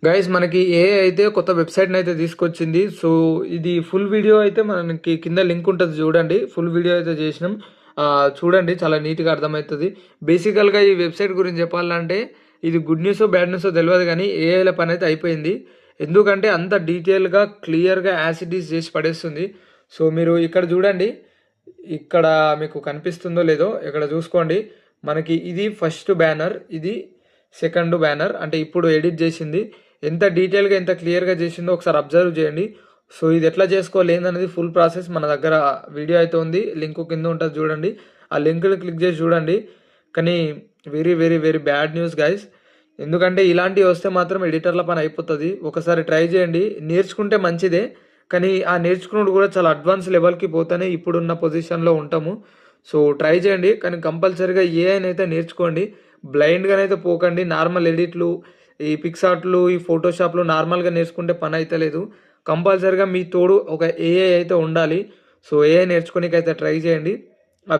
Guys మనకి AI అయితే కొత్త వెబ్‌సైట్‌ని అయితే తీసుకొచ్చింది. సో, ఇది ఫుల్ వీడియో అయితే మనకి కింద లింక్ ఉంటది చూడండి. ఫుల్ వీడియో అయితే చేసినాం. చూడండి చాలా నీట్‌గా అర్థమైతది. బేసికల్‌గా ఈ వెబ్‌సైట్ గురించి చెప్పాలంటే ఇది గుడ్ న్యూసో, బ్యాడ్ న్యూసో తెలవదు గానీ ఏఐల పనైతే అయిపోయింది. ఎందుకంటే అంత డీటెయిల్‌గా, క్లియర్‌గా యాస్ ఇట్ ఈజ్ చేసి పడేస్తుంది. సో, మీరు ఇక్కడ చూడండి. ఇక్కడ మీకు కనిపిస్తుందో లేదో ఇక్కడ చూసుకోండి. మనకి ఇది ఫస్ట్ బ్యానర్. ఇది సెకండ్ బ్యానర్. అంటే ఇప్పుడు ఎడిట్ చేసింది. ఎంత డీటెయిల్‌గా, ఎంత క్లియర్‌గా చేసిందో ఒకసారి అబ్జర్వ్ చేయండి. సో, ఇది ఎట్లా చేసుకోవాలి ఏందనేది ఫుల్ ప్రాసెస్ మన దగ్గర వీడియో అయితే ఉంది. లింక్ కింద ఉంటది చూడండి. ఆ లింక్‌ని క్లిక్ చేసి చూడండి. కానీ very, very, very bad news guys. ఎందుకంటే ఇలాంటివి వస్తే మాత్రం ఎడిటర్ల పని అయిపోతది. ఒకసారి ట్రై చేయండి. నేర్చుకుంటే మంచిదే. కానీ ఆ నేర్చుకునుడు కూడా చాలా అడ్వాన్స్ లెవెల్‌కి పోతేనే ఇప్పుడున్న పొజిషన్‌లో ఉంటాము. సో, ట్రై చేయండి. కానీ కంపల్సరీగా ఏఐనైతే నేర్చుకోండి. బ్లైండ్‌గానైతే పోకండి. నార్మల్ ఎడిట్‌లు, ఈ పిక్సార్ట్‌లు, ఈ ఫోటోషాప్‌లు నార్మల్‌గా నేర్చుకుంటే పని అయితలేదు. కంపల్సరీగా మీ తోడు ఒక ఏఐ అయితే ఉండాలి. సో, ఏఐ నేర్చుకోనీకైతే ట్రై చేయండి.